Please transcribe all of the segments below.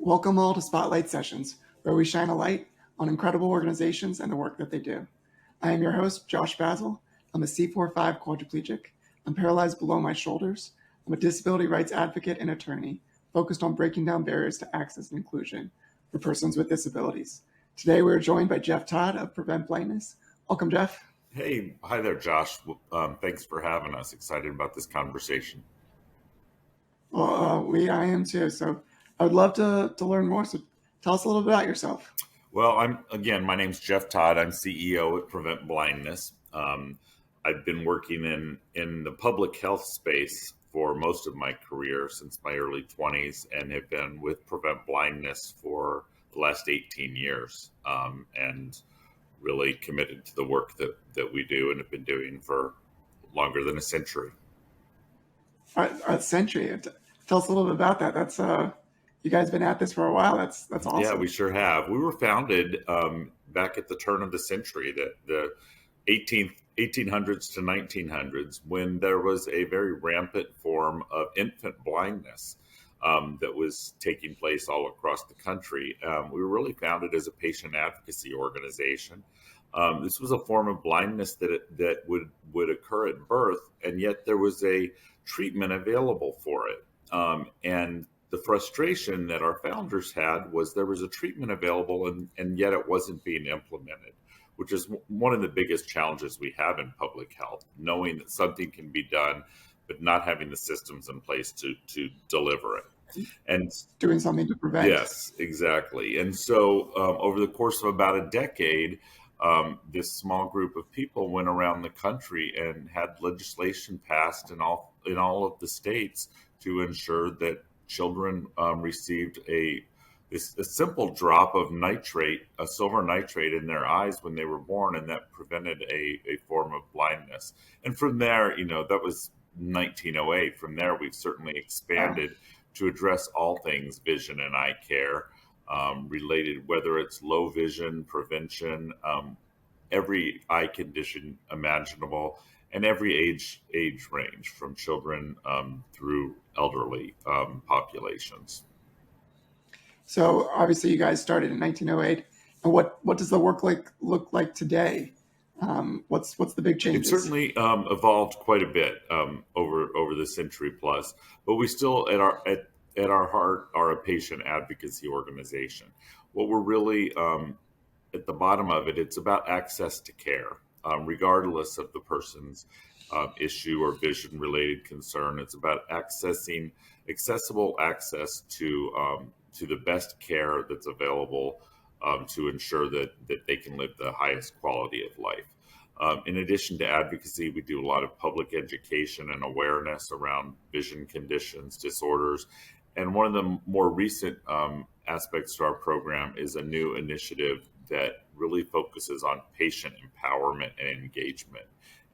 Welcome all to Spotlight Sessions, where we shine a light on incredible organizations and the work that they do. I am your host, Josh Basil. I'm a C4-5 quadriplegic. I'm paralyzed below my shoulders. I'm a disability rights advocate and attorney focused on breaking down barriers to access and inclusion for persons with disabilities. Today, we're joined by Jeff Todd of Blindness. Welcome, Jeff. Hey, hi there, Josh. Thanks for having us. Excited about this conversation. Well, I am too. So I would love to learn more. So tell us a little bit about yourself. Well, my name's Jeff Todd. I'm CEO at Prevent Blindness. I've been working in the public health space for most of my career since my early 20s and have been with Prevent Blindness for the last 18 years and really committed to the work that we do and have been doing for longer than a century. A century. Tell us a little bit about that. That's you guys been at this for a while. That's awesome. Yeah, we sure have. We were founded back at the turn of the century, the 1800s to 1900s, when there was a very rampant form of infant blindness that was taking place all across the country. We were really founded as a patient advocacy organization. This was a form of blindness that would occur at birth, and yet there was a treatment available for it. And the frustration that our founders had was there was a treatment available and yet it wasn't being implemented, which is one of the biggest challenges we have in public health, knowing that something can be done, but not having the systems in place to deliver it. And doing something to prevent. Yes, exactly. And so over the course of about a decade, this small group of people went around the country and had legislation passed in all of the states to ensure that children received a simple drop of nitrate, a silver nitrate in their eyes when they were born, and that prevented a form of blindness. And from there, that was 1908. From there, we've certainly expanded to address all things vision and eye care related, whether it's low vision, prevention, every eye condition imaginable, and every age range from children through elderly populations. So obviously you guys started in 1908. And what does the work look like today? What's the big changes? It certainly evolved quite a bit over the century plus, but we still at our heart are a patient advocacy organization. What we're really at the bottom of it, it's about access to care, regardless of the person's issue or vision related concern. It's about accessible access to the best care that's available to ensure that they can live the highest quality of life. In addition to advocacy, we do a lot of public education and awareness around vision conditions, disorders. And one of the more recent aspects to our program is a new initiative that really focuses on patient empowerment and engagement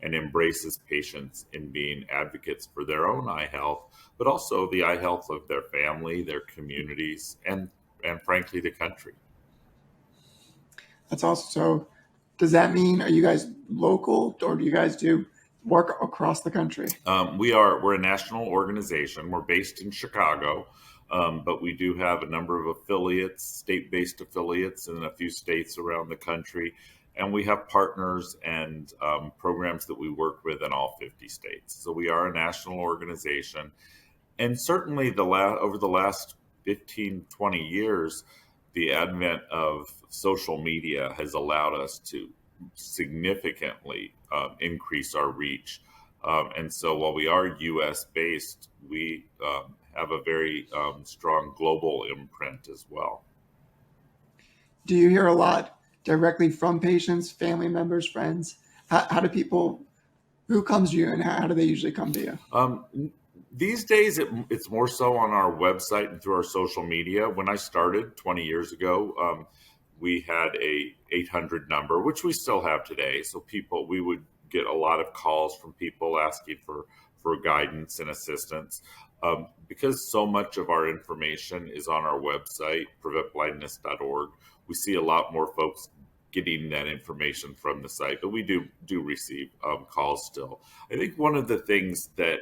and embraces patients in being advocates for their own eye health, but also the eye health of their family, their communities, and frankly, the country. That's awesome. So does that mean, are you guys local, or do you guys do work across the country? We're a national organization. We're based in Chicago, but we do have a number of affiliates, state-based affiliates in a few states around the country. And we have partners and programs that we work with in all 50 states. So we are a national organization. And certainly over the last 15, 20 years, the advent of social media has allowed us to significantly increase our reach. And so while we are U.S. based, we have a very strong global imprint as well. Do you hear a lot directly from patients, family members, friends? How do people, who comes to you, and how do they usually come to you? These days, it's more so on our website and through our social media. When I started 20 years ago, we had a 800 number, which we still have today. So we would get a lot of calls from people asking for guidance and assistance. Because so much of our information is on our website, preventblindness.org, we see a lot more folks getting that information from the site, but we do receive calls still. I think one of the things that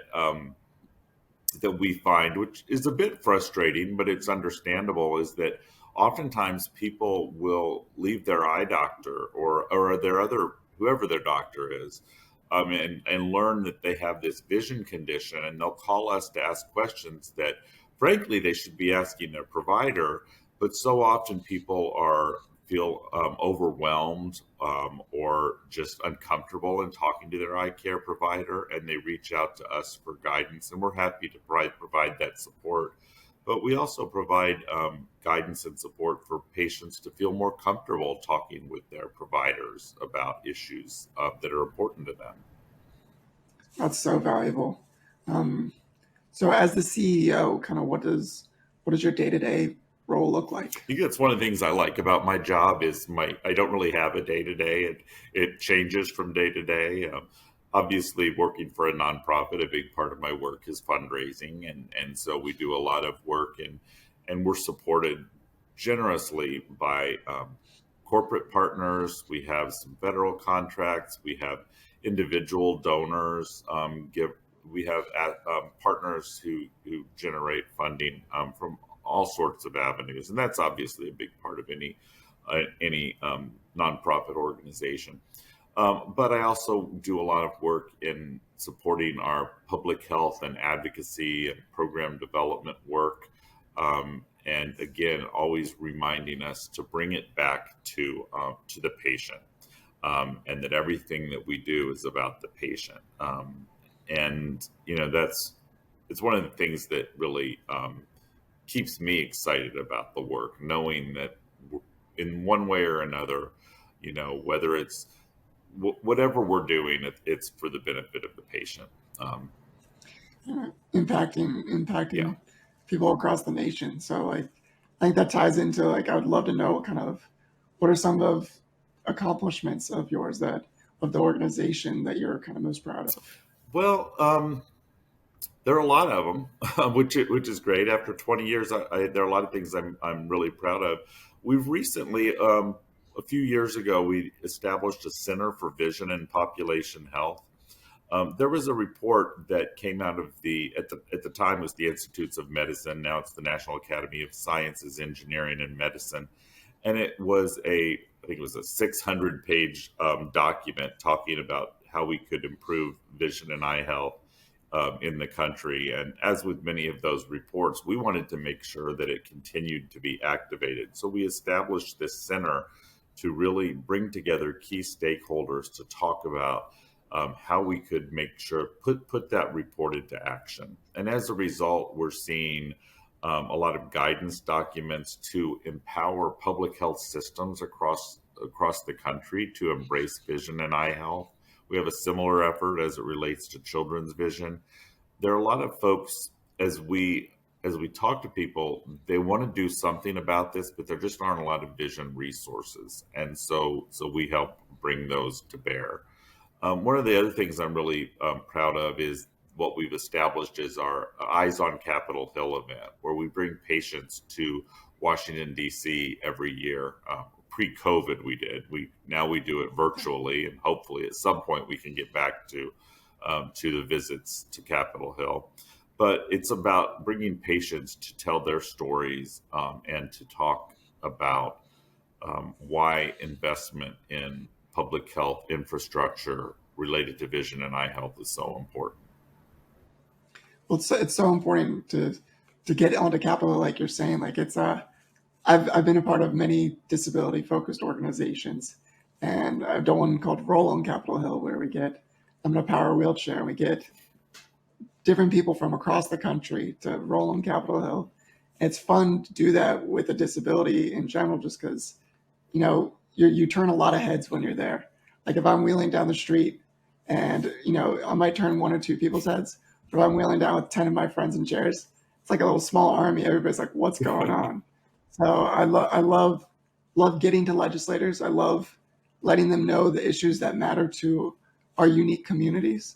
that we find, which is a bit frustrating, but it's understandable, is that oftentimes people will leave their eye doctor or their other, whoever their doctor is, and learn that they have this vision condition, and they'll call us to ask questions that, frankly, they should be asking their provider. But so often people feel overwhelmed or just uncomfortable in talking to their eye care provider, and they reach out to us for guidance, and we're happy to provide that support. But we also provide guidance and support for patients to feel more comfortable talking with their providers about issues that are important to them. That's so valuable. Um, so as the CEO, kind of what does your day-to-day role look I like? think that's one of the things I like about my job is I don't really have a day to day. It changes from day to day. Obviously, working for a nonprofit, a big part of my work is fundraising, and so we do a lot of work, and we're supported generously by corporate partners. We have some federal contracts. We have individual donors. Give We have partners who generate funding from all sorts of avenues, and that's obviously a big part of any nonprofit organization. But I also do a lot of work in supporting our public health and advocacy and program development work. And again, always reminding us to bring it back to the patient, and that everything that we do is about the patient. And it's one of the things that really keeps me excited about the work, knowing that in one way or another, whether it's whatever we're doing, it's for the benefit of the patient. Impacting Yeah. people across the nation. So like, I think that ties into like, I would love to know what are some of accomplishments of yours that of the organization that you're kind of most proud of. Well, there are a lot of them, which is great. After 20 years, there are a lot of things I'm really proud of. We've recently, a few years ago, we established a Center for Vision and Population Health. There was a report that came out of at the time it was the Institutes of Medicine. Now it's the National Academy of Sciences, Engineering, and Medicine, and I think it was a 600-page document talking about how we could improve vision and eye health in the country. And as with many of those reports, we wanted to make sure that it continued to be activated. So we established this center to really bring together key stakeholders to talk about how we could make sure put that report into action. And as a result, we're seeing a lot of guidance documents to empower public health systems across the country to embrace vision and eye health. We have a similar effort as it relates to children's vision. There are a lot of folks, as we talk to people, they want to do something about this, but there just aren't a lot of vision resources, and so we help bring those to bear. One of the other things I'm really proud of is what we've established is our Eyes on Capitol Hill event, where we bring patients to Washington, D.C. every year. Pre-COVID, now we do it virtually, and hopefully at some point we can get back to the visits to Capitol Hill. But it's about bringing patients to tell their stories and to talk about why investment in public health infrastructure related to vision and eye health is so important. Well, it's so important to get onto Capitol, like you're saying. Like I've been a part of many disability focused organizations, and I've done one called Roll on Capitol Hill, where I'm in a power wheelchair, and we get different people from across the country to roll on Capitol Hill. It's fun to do that with a disability in general, just because you turn a lot of heads when you're there. Like if I'm wheeling down the street, and I might turn one or two people's heads, but if I'm wheeling down with 10 of my friends in chairs, it's like a little small army. Everybody's like, "What's going on?" So I love getting to legislators. I love letting them know the issues that matter to our unique communities,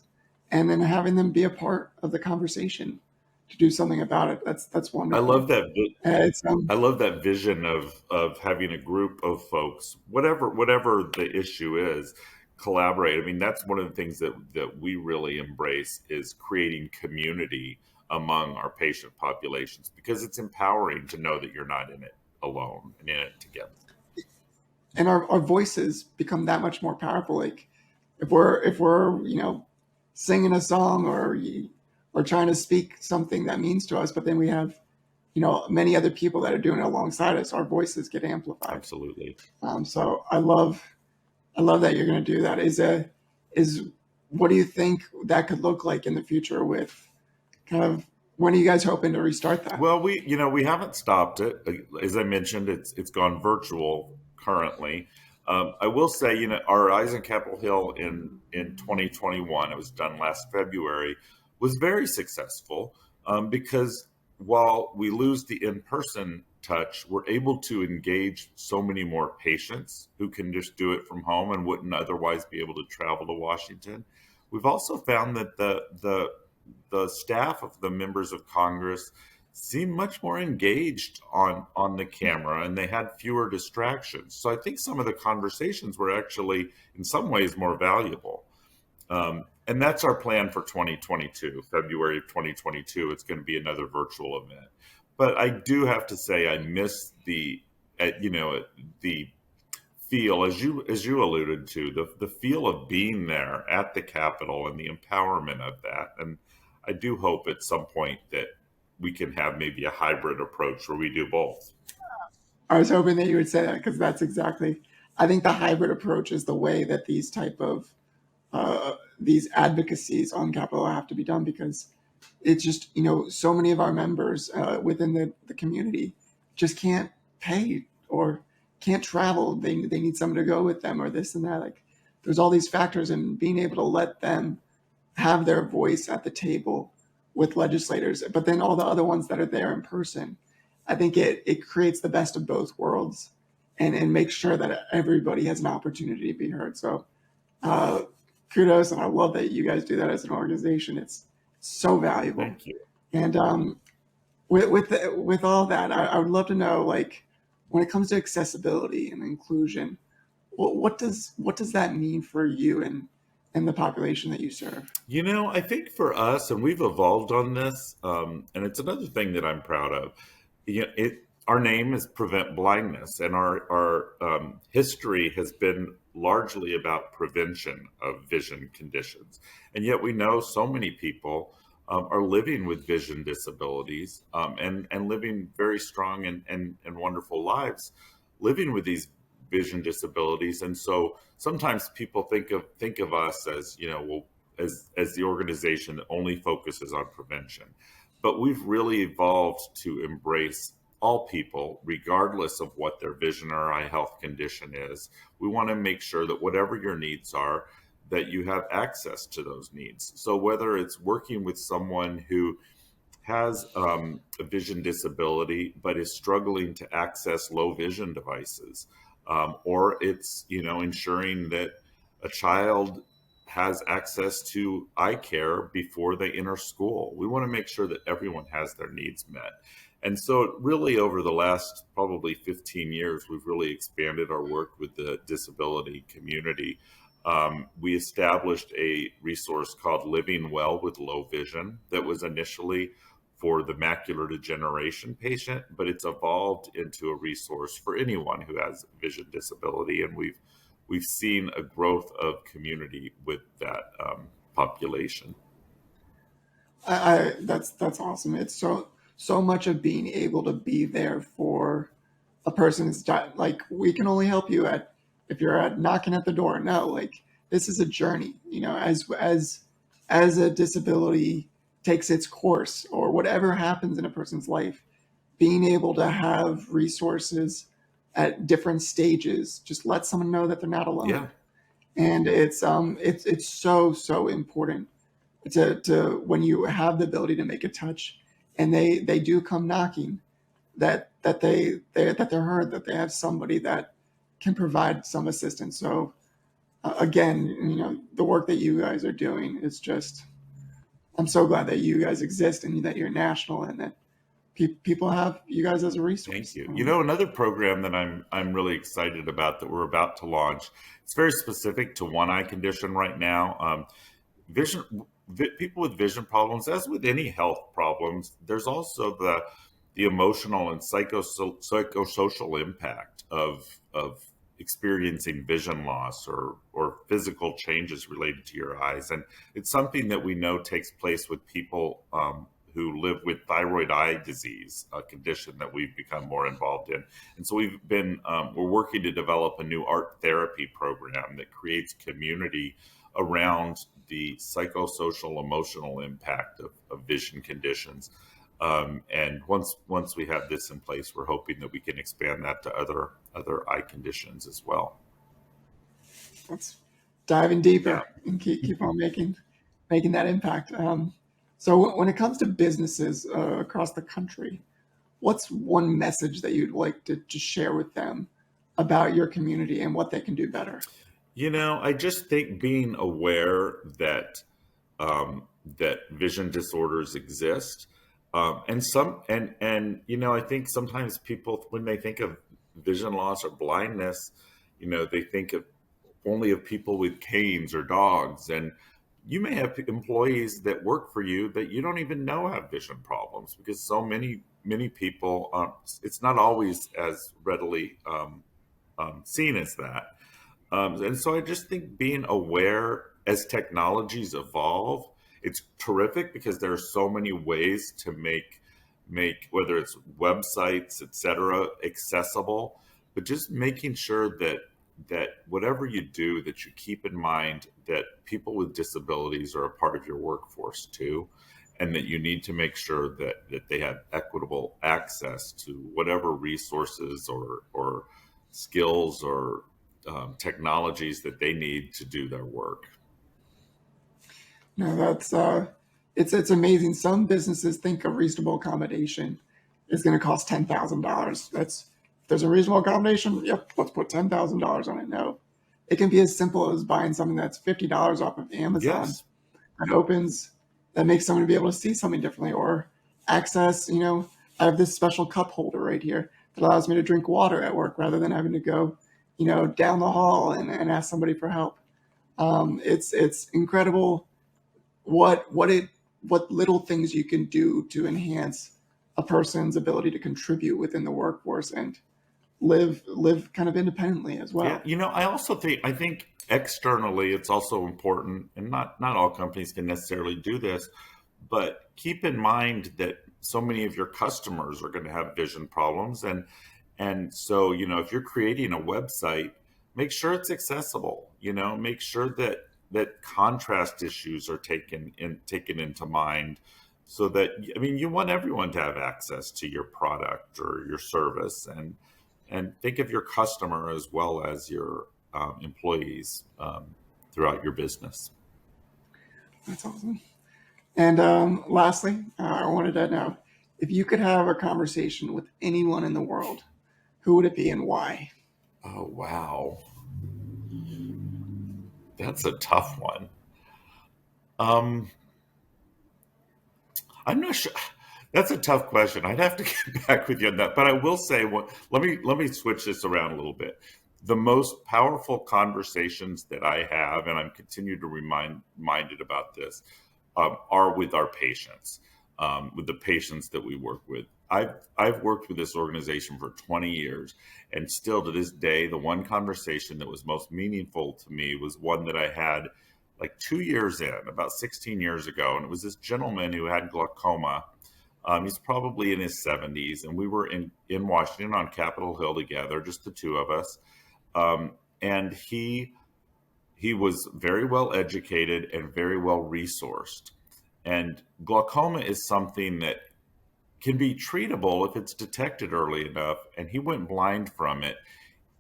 and then having them be a part of the conversation to do something about it. That's I love wonderful. that. It's I love that vision of having a group of folks, whatever the issue is, collaborate. I mean, that's one of the things that we really embrace is creating community among our patient populations, because it's empowering to know that you're not in it alone and in it together. And our voices become that much more powerful. Like if we're singing a song or trying to speak something that means to us, but then we have many other people that are doing it alongside us, our voices get amplified. Absolutely. So I love that you're going to do that. Is what do you think that could look like in the future with kind of, when are you guys hoping to restart that? Well, we haven't stopped it. As I mentioned, it's gone virtual currently. I will say, our Eyes on Capitol Hill in 2021, it was done last February, was very successful, because while we lose the in-person touch, we're able to engage so many more patients who can just do it from home and wouldn't otherwise be able to travel to Washington. We've also found that the staff of the members of Congress seemed much more engaged on the camera, and they had fewer distractions. So I think some of the conversations were actually, in some ways, more valuable. And that's our plan for 2022, February of 2022. It's going to be another virtual event. But I do have to say, I miss the feel, as you alluded to, the feel of being there at the Capitol and the empowerment of that. And I do hope at some point that we can have maybe a hybrid approach where we do both. I was hoping that you would say that, because that's exactly, I think the hybrid approach is the way that these type of these advocacies on Capitol have to be done, because it's just, so many of our members within the community just can't pay or can't travel. They need someone to go with them, or this and that. Like, there's all these factors, and being able to let them have their voice at the table with legislators, but then all the other ones that are there in person, I think it creates the best of both worlds, and makes sure that everybody has an opportunity to be heard. So kudos, and I love that you guys do that as an organization. It's so valuable. Thank you. And with all that, I would love to know, like, when it comes to accessibility and inclusion, what does that mean for you and the population that you serve? I think for us, and we've evolved on this, and it's another thing that I'm proud of. Our name is Prevent Blindness, and our history has been largely about prevention of vision conditions. And yet we know so many people are living with vision disabilities, and living very strong and wonderful lives living with these vision disabilities. And so sometimes people think of us as, as the organization that only focuses on prevention. But we've really evolved to embrace all people, regardless of what their vision or eye health condition is. We want to make sure that whatever your needs are, that you have access to those needs. So whether it's working with someone who has a vision disability but is struggling to access low vision devices, or it's ensuring that a child has access to eye care before they enter school. We want to make sure that everyone has their needs met. And so really over the last probably 15 years, we've really expanded our work with the disability community. We established a resource called Living Well with Low Vision that was initially for the macular degeneration patient, but it's evolved into a resource for anyone who has vision disability. And we've seen a growth of community with that population. That's awesome. It's so much of being able to be there for a person's like, we can only help you if you're at knocking at the door. No, like, this is a journey, as a disability takes its course, or whatever happens in a person's life, being able to have resources at different stages just let someone know that they're not alone. Yeah. And it's so important to when you have the ability to make a touch, and they do come knocking, that they're heard, that they have somebody that can provide some assistance. So again, the work that you guys are doing is just, I'm so glad that you guys exist and that you're national, and that people have you guys as a resource. Thank you. Another program that I'm really excited about that we're about to launch, it's very specific to one eye condition right now. people with vision problems, as with any health problems, there's also the emotional and psychosocial impact of experiencing vision loss or physical changes related to your eyes. And it's something that we know takes place with people who live with thyroid eye disease, a condition that we've become more involved in. And so we're working to develop a new art therapy program that creates community around the psychosocial emotional impact of vision conditions. And once we have this in place, we're hoping that we can expand that to other eye conditions as well. Let's dive in deeper Yeah. and keep on making that impact. So when it comes to businesses across the country, what's one message that you'd like to share with them about your community and what they can do better? I just think being aware that vision disorders exist, and I think sometimes people, when they think of vision loss or blindness, they think of only of people with canes or dogs, and you may have employees that work for you that you don't even know have vision problems, because so many people, it's not always as readily seen as that. And so I just think being aware as technologies evolve, it's terrific because there are so many ways to make whether it's websites, etc., accessible, but just making sure that whatever you do, that you keep in mind that people with disabilities are a part of your workforce too, and that you need to make sure that they have equitable access to whatever resources or skills or technologies that they need to do their work. No, that's it's amazing. Some businesses think a reasonable accommodation is going to cost $10,000. That's if there's a reasonable accommodation. Yep, let's put $10,000 on it. No, it can be as simple as buying something that's $50 off of Amazon Yes. that makes someone be able to see something differently or access. I have this special cup holder right here that allows me to drink water at work rather than having to go, down the hall and ask somebody for help. It's incredible what little things you can do to enhance a person's ability to contribute within the workforce and live kind of independently as well. Yeah, I think externally it's also important, and not all companies can necessarily do this, but keep in mind that so many of your customers are going to have vision problems, and so if you're creating a website, make sure it's accessible. Make sure that contrast issues are taken into mind, so that you want everyone to have access to your product or your service, and think of your customer as well as your employees throughout your business. That's awesome. And lastly, I wanted to know if you could have a conversation with anyone in the world, who would it be and why? Oh, wow. That's a tough one. I'm not sure. That's a tough question. I'd have to get back with you on that. But I will say, let me switch this around a little bit. The most powerful conversations that I have, and I'm continued to reminded about this, are with our patients, with the patients that we work with. I've worked with this organization for 20 years, and still to this day, the one conversation that was most meaningful to me was one that I had like 2 years in, about 16 years ago. And it was this gentleman who had glaucoma. He's probably in his 70s, and we were in Washington on Capitol Hill together, just the two of us. And he was very well educated and very well resourced. And glaucoma is something that can be treatable if it's detected early enough. And he went blind from it,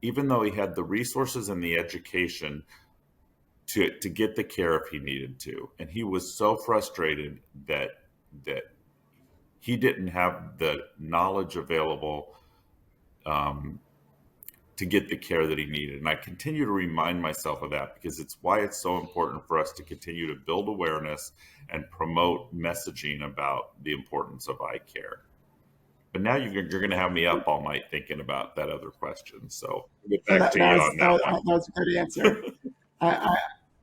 even though he had the resources and the education to get the care if he needed to. And he was so frustrated that he didn't have the knowledge available to get the care that he needed. And I continue to remind myself of that, because it's why it's so important for us to continue to build awareness and promote messaging about the importance of eye care. But now you're going to have me up all night thinking about that other question. So I'll get back to you on that one. That was a good answer.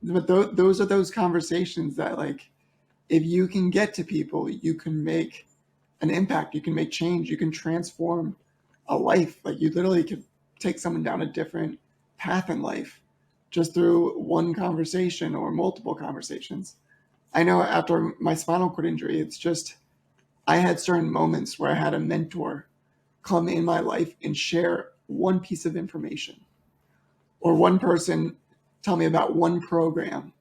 But those are those conversations that, like, if you can get to people, you can make an impact, you can make change, you can transform a life. Like you literally could take someone down a different path in life just through one conversation or multiple conversations. I know after my spinal cord injury, it's just, I had certain moments where I had a mentor come in my life and share one piece of information, or one person tell me about one program.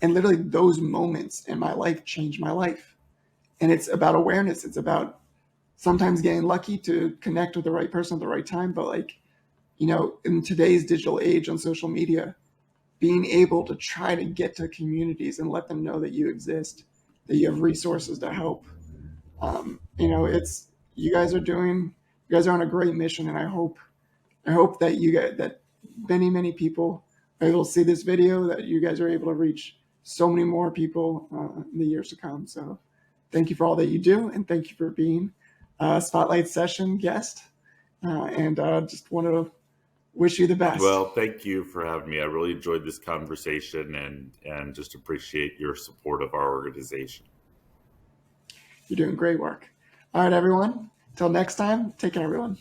And literally those moments in my life changed my life. And it's about awareness. It's about sometimes getting lucky to connect with the right person at the right time. But like, in today's digital age on social media, being able to try to get to communities and let them know that you exist, that you have resources to help. It's, you guys are on a great mission, and I hope that that many people are able to see this video, that you guys are able to reach so many more people in the years to come. So thank you for all that you do, and thank you for being a Spotlight Session guest. And just want to wish you the best. Well, thank you for having me. I really enjoyed this conversation, and just appreciate your support of our organization. You're doing great work. All right, everyone. Till next time, take care, everyone.